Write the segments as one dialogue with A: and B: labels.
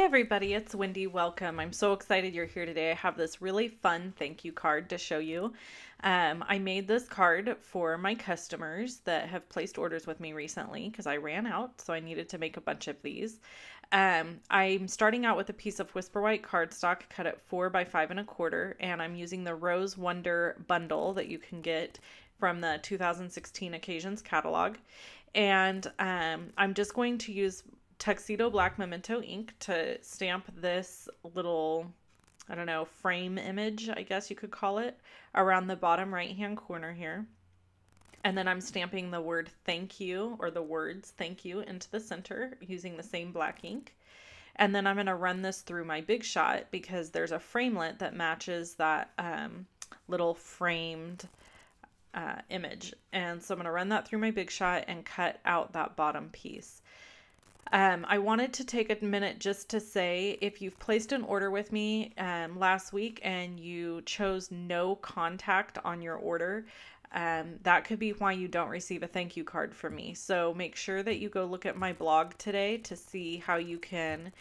A: everybody, it's Wendy. Welcome. I'm so excited you're here today. I have this really fun thank you card to show you. I made this card for my customers that have placed orders with me recently because I ran out, so I needed to make a bunch of these. I'm starting out with a piece of Whisper White cardstock cut at 4 by 5 1/4, and I'm using the Rose Wonder bundle that you can get from the 2016 Occasions catalog. And I'm just going to use Tuxedo Black Memento ink to stamp this little, I don't know, frame image, I guess you could call it, around the bottom right hand corner here. And then I'm stamping the word thank you, or the words thank you, into the center using the same black ink. And then I'm going to run this through my Big Shot because there's a framelit that matches that little framed image. And so I'm going to run that through my Big Shot and cut out that bottom piece. I wanted to take a minute just to say, if you've placed an order with me last week and you chose no contact on your order, that could be why you don't receive a thank you card from me. So make sure that you go look at my blog today to see how you can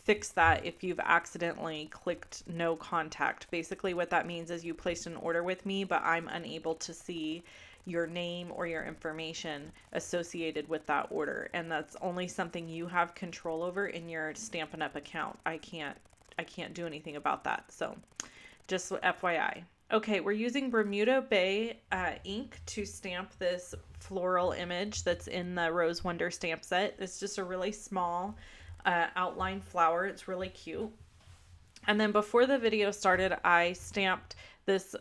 A: fix that if you've accidentally clicked no contact. Basically what that means is you placed an order with me, but I'm unable to see your name or your information associated with that order, and that's only something you have control over in your Stampin' Up account. I can't do anything about that, so just FYI. Okay, we're using Bermuda Bay ink to stamp this floral image that's in the Rose Wonder stamp set. It's just a really small outline flower. It's really cute. And then before the video started, I stamped this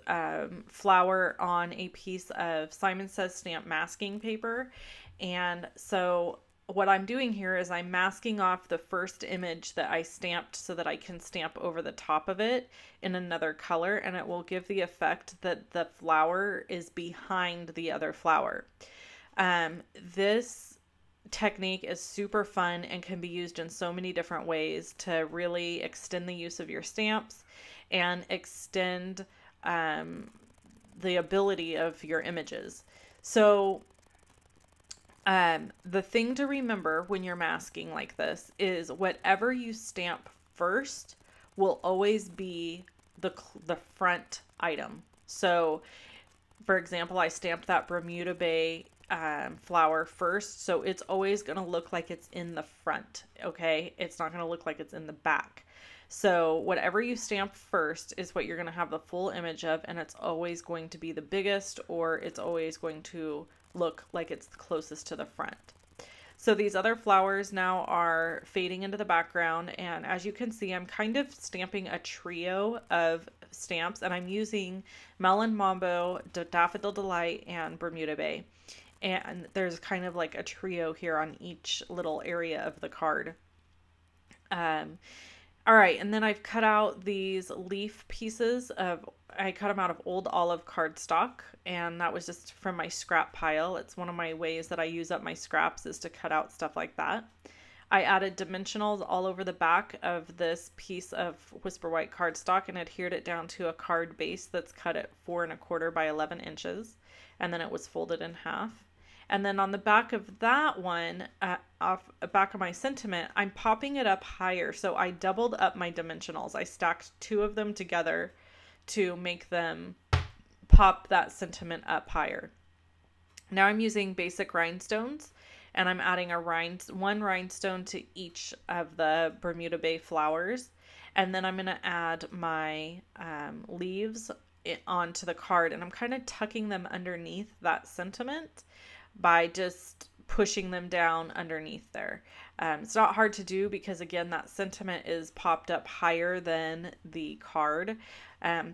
A: flower on a piece of Simon Says Stamp masking paper. And so what I'm doing here is I'm masking off the first image that I stamped so that I can stamp over the top of it in another color, and it will give the effect that the flower is behind the other flower. This technique is super fun and can be used in so many different ways to really extend the use of your stamps and extend the ability of your images. So the thing to remember when you're masking like this is whatever you stamp first will always be the front item. So for example, I stamped that Bermuda Bay flower first, so it's always going to look like it's in the front. Okay, it's not going to look like it's in the back. So whatever you stamp first is what you're going to have the full image of, and it's always going to be the biggest, or it's always going to look like it's closest to the front. So these other flowers now are fading into the background, and as you can see, I'm kind of stamping a trio of stamps, and I'm using Melon Mambo, Daffodil Delight, and Bermuda Bay. And there's kind of like a trio here on each little area of the card. All right, and then I've cut out these leaf pieces I cut them out of old olive cardstock, and that was just from my scrap pile. It's one of my ways that I use up my scraps, is to cut out stuff like that. I added dimensionals all over the back of this piece of Whisper White cardstock and adhered it down to a card base that's cut at 4 1/4 by 11 inches, and then it was folded in half. And then on the back of that one, off the back of my sentiment, I'm popping it up higher. So I doubled up my dimensionals. I stacked 2 of them together to make them pop that sentiment up higher. Now I'm using basic rhinestones, and I'm adding one rhinestone to each of the Bermuda Bay flowers. And then I'm going to add my leaves onto the card, and I'm kind of tucking them underneath that sentiment by just pushing them down underneath there. It's not hard to do because, again, that sentiment is popped up higher than the card.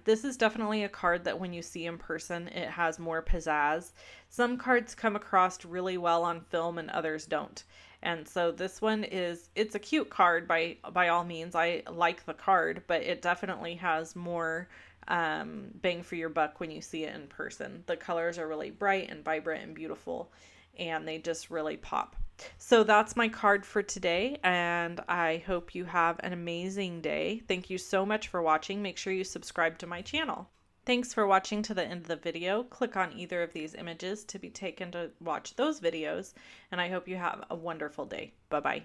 A: This is definitely a card that when you see in person, it has more pizzazz. Some cards come across really well on film and others don't. And so this one it's a cute card by all means. I like the card, but it definitely has more bang for your buck when you see it in person. The colors are really bright and vibrant and beautiful, and they just really pop. So that's my card for today, and I hope you have an amazing day. Thank you so much for watching. Make sure you subscribe to my channel. Thanks for watching to the end of the video. Click on either of these images to be taken to watch those videos, and I hope you have a wonderful day. Bye-bye.